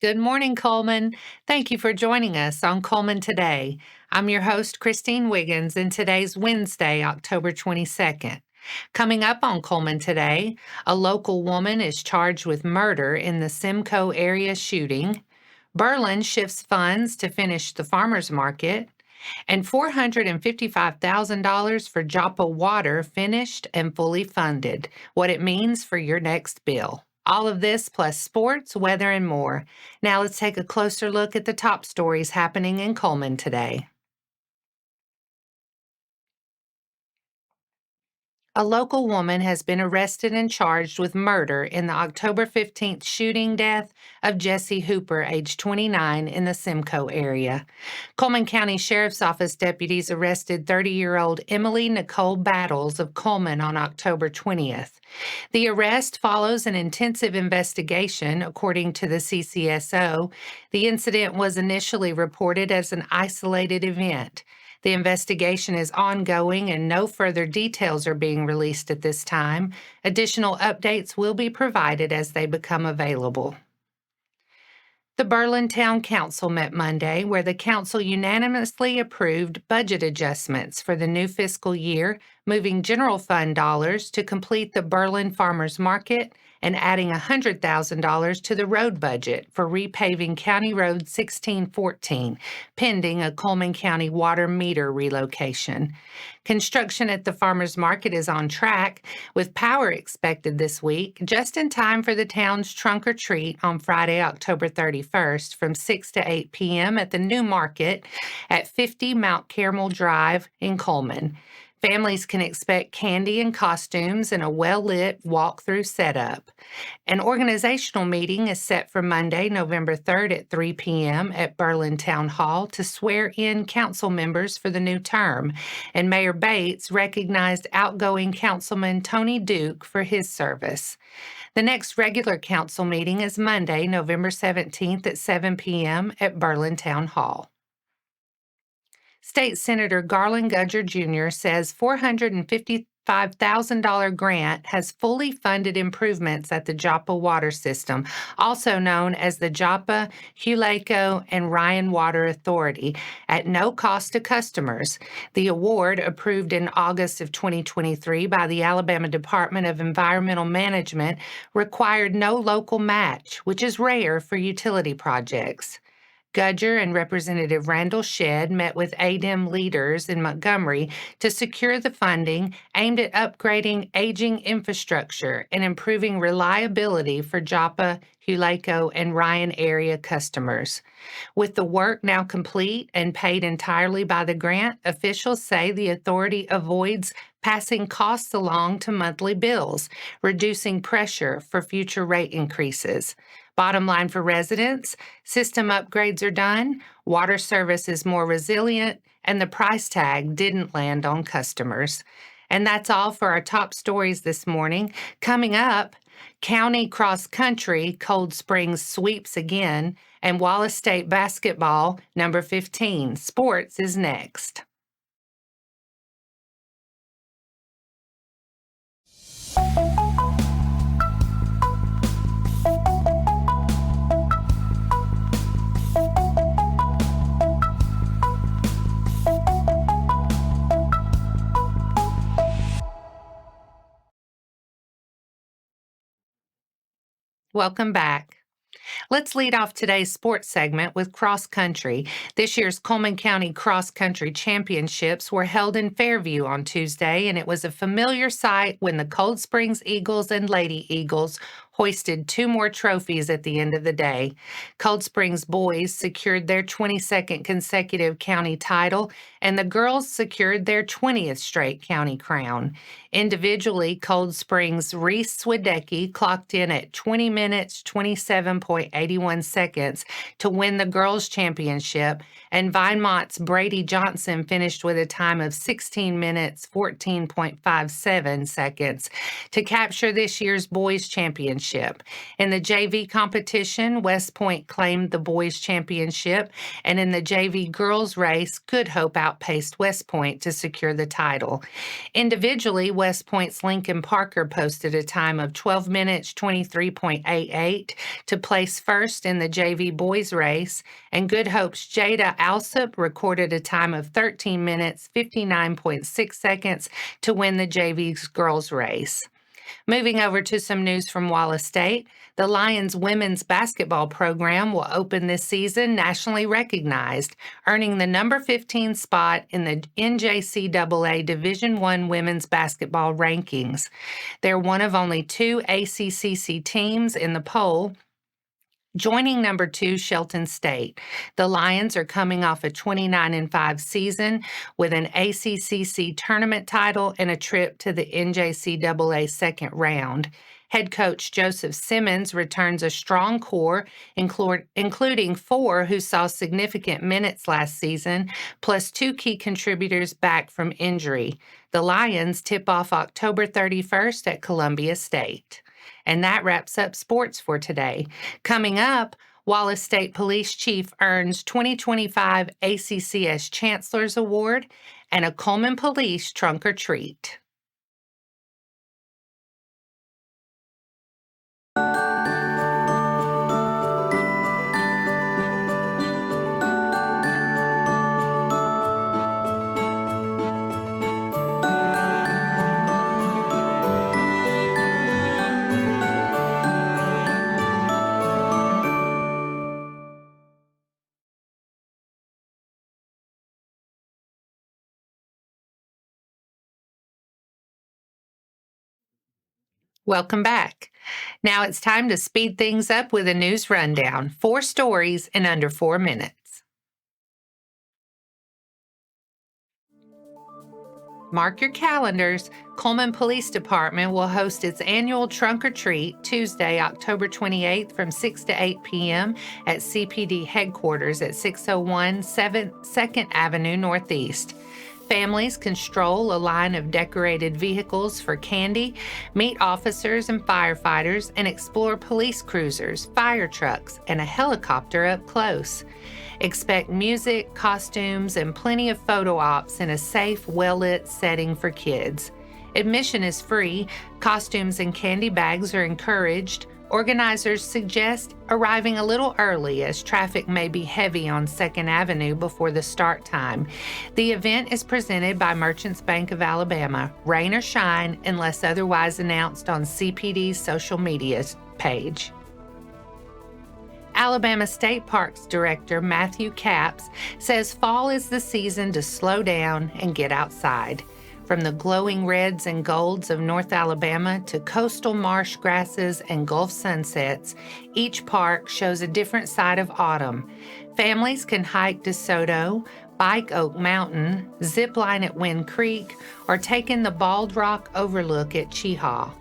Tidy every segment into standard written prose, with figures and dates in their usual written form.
Good morning, Cullman. Thank you for joining us on Cullman Today. I'm your host, Christine Wiggins, and today's Wednesday, October 22nd. Coming up on Cullman Today, a local woman is charged with murder in the Simcoe-area shooting. Berlin shifts funds to finish the farmers market, and $455,000 for Joppa Water finished and fully funded. What it means for your next bill. All of this plus sports, weather, and more. Now let's take a closer look at the top stories happening in Cullman today. A local woman has been arrested and charged with murder in the October 15th shooting death of Jesse Hooper, age 29, in the Simcoe area. Cullman County Sheriff's Office deputies arrested 30-year-old Emily Nicole Battles of Cullman on October 20th. The arrest follows an intensive investigation, according to the CCSO. The incident was initially reported as an isolated event. The investigation is ongoing and no further details are being released at this time. Additional updates will be provided as they become available. The Berlin Town Council met Monday, where the council unanimously approved budget adjustments for the new fiscal year, moving general fund dollars to complete the Berlin Farmers Market and adding $100,000 to the road budget for repaving County Road 1614, pending a Cullman County water meter relocation. Construction at the farmers market is on track, with power expected this week, just in time for the town's trunk or treat on Friday, October 31st from 6 to 8 p.m. at the new market at 50 Mount Carmel Drive in Cullman. Families can expect candy and costumes and a well-lit walk-through setup. An organizational meeting is set for Monday, November 3rd at 3 p.m. at Berlin Town Hall to swear in council members for the new term, and Mayor Bates recognized outgoing Councilman Tony Duke for his service. The next regular council meeting is Monday, November 17th at 7 p.m. at Berlin Town Hall. State Senator Garland Gudger Jr. says $455,000 grant has fully funded improvements at the Joppa Water System, also known as the Joppa, Swidecki, and Ryan Water Authority, at no cost to customers. The award, approved in August of 2023 by the Alabama Department of Environmental Management, required no local match, which is rare for utility projects. Gudger and Representative Randall Shedd met with ADEM leaders in Montgomery to secure the funding aimed at upgrading aging infrastructure and improving reliability for Joppa, Swidecki, and Ryan area customers. With the work now complete and paid entirely by the grant, officials say the authority avoids passing costs along to monthly bills, reducing pressure for future rate increases. Bottom line for residents, system upgrades are done, water service is more resilient, and the price tag didn't land on customers. And that's all for our top stories this morning. Coming up, County Cross Country, Cold Springs sweeps again, and Wallace State basketball, number 15. Sports is next. Welcome back. Let's lead off today's sports segment with cross country. This year's Cullman County Cross Country Championships were held in Fairview on Tuesday, and it was a familiar sight when the Cold Springs Eagles and Lady Eagles hoisted 2 more trophies at the end of the day. Cold Springs boys secured their 22nd consecutive county title, and the girls secured their 20th straight county crown. Individually, Cold Springs' Reese Swidecki clocked in at 20 minutes, 27.81 seconds to win the girls' championship, and Vinemont's Brady Johnson finished with a time of 16 minutes, 14.57 seconds to capture this year's boys' championship. championship. In the JV competition, West Point claimed the boys' championship, and in the JV girls race, Good Hope outpaced West Point to secure the title. Individually, West Point's Lincoln Parker posted a time of 12 minutes 23.88 to place first in the JV boys race, and Good Hope's Jada Alsop recorded a time of 13 minutes 59.6 seconds to win the JV's girls race. Moving over to some news from Wallace State, the Lions women's basketball program will open this season nationally recognized, earning the number 15 spot in the NJCAA Division I women's basketball rankings. They're one of only 2 ACCS teams in the poll, joining number 2, Shelton State. The Lions are coming off a 29-5 season with an ACCS tournament title and a trip to the NJCAA second round. Head coach Joseph Simmons returns a strong core, including 4 who saw significant minutes last season, plus 2 key contributors back from injury. The Lions tip off October 31st at Columbia State. And that wraps up sports for today. Coming up, Wallace State Police Chief earns 2025 ACCS Chancellor's Award and a Cullman Police Trunk or Treat. Welcome back. Now it's time to speed things up with a news rundown. 4 stories in under 4 minutes. Mark your calendars. Cullman Police Department will host its annual Trunk or Treat Tuesday, October 28th from 6 to 8 p.m. at CPD headquarters at 601 2nd Avenue Northeast. Families can stroll a line of decorated vehicles for candy, meet officers and firefighters, and explore police cruisers, fire trucks, and a helicopter up close. Expect music, costumes, and plenty of photo ops in a safe, well-lit setting for kids. Admission is free. Costumes and candy bags are encouraged. Organizers suggest arriving a little early as traffic may be heavy on 2nd Avenue before the start time. The event is presented by Merchants Bank of Alabama, rain or shine, unless otherwise announced on CPD's social media page. Alabama State Parks Director Matthew Capps says fall is the season to slow down and get outside. From the glowing reds and golds of North Alabama to coastal marsh grasses and Gulf sunsets, each park shows a different side of autumn. Families can hike DeSoto, bike Oak Mountain, zip line at Wind Creek, or take in the Bald Rock overlook at Cheehaw.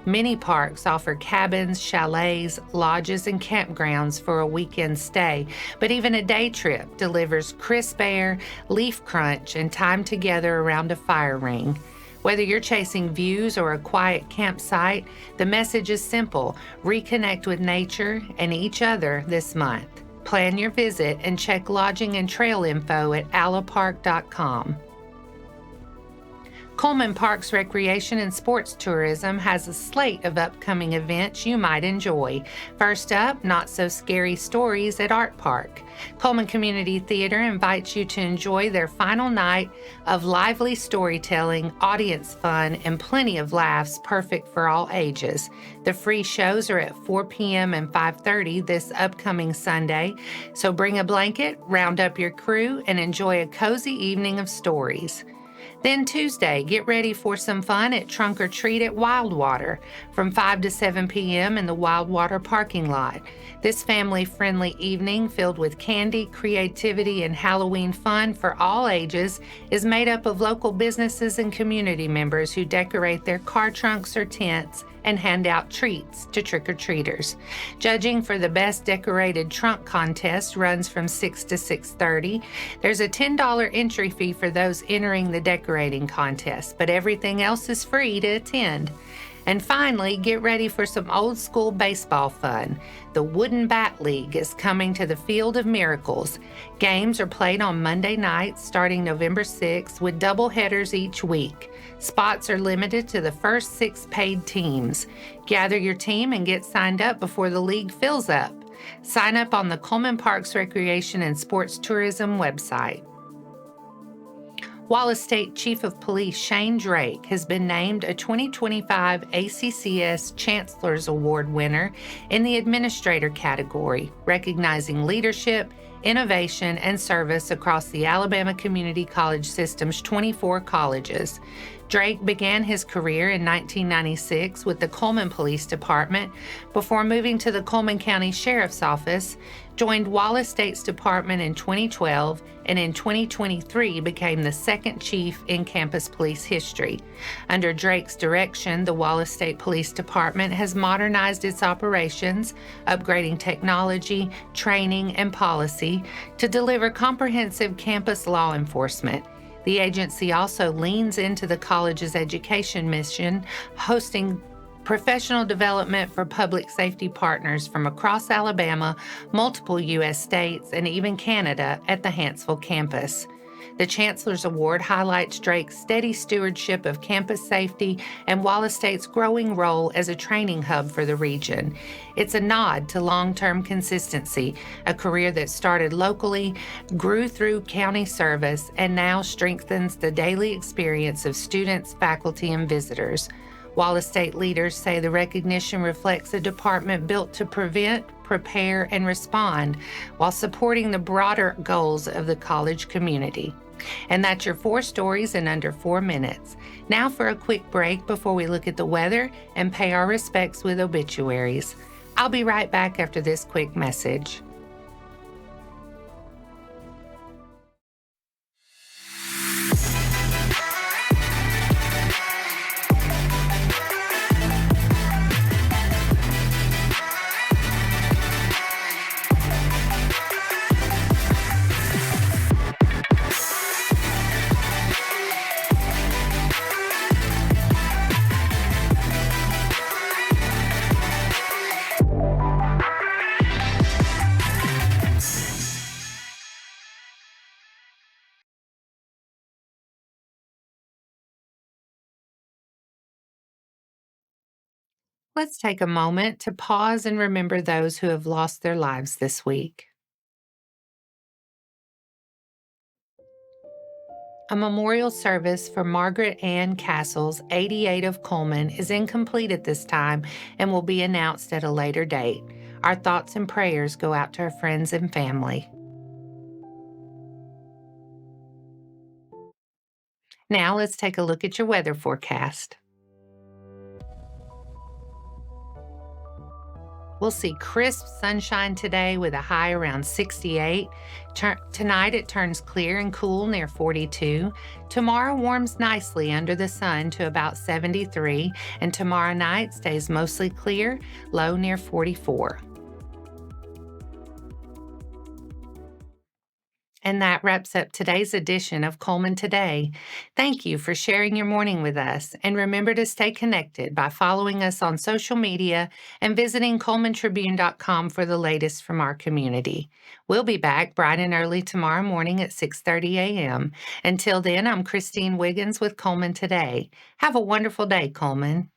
Many parks offer cabins, chalets, lodges, and campgrounds for a weekend stay, but even a day trip delivers crisp air, leaf crunch, and time together around a fire ring. Whether you're chasing views or a quiet campsite, the message is simple: reconnect with nature and each other this month. Plan your visit and check lodging and trail info at alapark.com. Cullman Parks Recreation and Sports Tourism has a slate of upcoming events you might enjoy. First up, Not So Scary Stories at Art Park. Cullman Community Theater invites you to enjoy their final night of lively storytelling, audience fun, and plenty of laughs perfect for all ages. The free shows are at 4 p.m. and 5:30 this upcoming Sunday, so bring a blanket, round up your crew, and enjoy a cozy evening of stories. Then Tuesday, get ready for some fun at Trunk or Treat at WildWater from 5 to 7 p.m. in the WildWater parking lot. This family-friendly evening filled with candy, creativity, and Halloween fun for all ages is made up of local businesses and community members who decorate their car trunks or tents and hand out treats to trick-or-treaters. Judging for the Best Decorated Trunk contest runs from 6 to 6:30. There's a $10 entry fee for those entering the decorating contest, but everything else is free to attend. And finally, get ready for some old school baseball fun. The Wooden Bat League is coming to the Field of Miracles. Games are played on Monday nights starting November 6th with double headers each week. Spots are limited to the first 6 paid teams. Gather your team and get signed up before the league fills up. Sign up on the Cullman Parks Recreation and Sports Tourism website. Wallace State Chief of Police Shane Drake has been named a 2025 ACCS Chancellor's Award winner in the Administrator category, recognizing leadership, innovation, and service across the Alabama Community College System's 24 colleges. Drake began his career in 1996 with the Cullman Police Department before moving to the Cullman County Sheriff's Office, joined Wallace State's department in 2012, and in 2023 became the second chief in campus police history. Under Drake's direction, the Wallace State Police Department has modernized its operations, upgrading technology, training, and policy to deliver comprehensive campus law enforcement. The agency also leans into the college's education mission, hosting professional development for public safety partners from across Alabama, multiple U.S. states, and even Canada at the Huntsville campus. The Chancellor's Award highlights Drake's steady stewardship of campus safety and Wallace State's growing role as a training hub for the region. It's a nod to long-term consistency, a career that started locally, grew through county service, and now strengthens the daily experience of students, faculty, and visitors. Wallace State leaders say the recognition reflects a department built to prevent, prepare, and respond while supporting the broader goals of the college community. And that's your 4 stories in under 4 minutes. Now for a quick break before we look at the weather and pay our respects with obituaries. I'll be right back after this quick message. Let's take a moment to pause and remember those who have lost their lives this week. A memorial service for Margaret Ann Castles, 88 of Cullman, is incomplete at this time and will be announced at a later date. Our thoughts and prayers go out to her friends and family. Now let's take a look at your weather forecast. We'll see crisp sunshine today with a high around 68. Tonight it turns clear and cool near 42. Tomorrow warms nicely under the sun to about 73, and tomorrow night stays mostly clear, low near 44. And that wraps up today's edition of Cullman Today. Thank you for sharing your morning with us. And remember to stay connected by following us on social media and visiting CullmanTribune.com for the latest from our community. We'll be back bright and early tomorrow morning at 6:30 a.m. Until then, I'm Christine Wiggins with Cullman Today. Have a wonderful day, Cullman.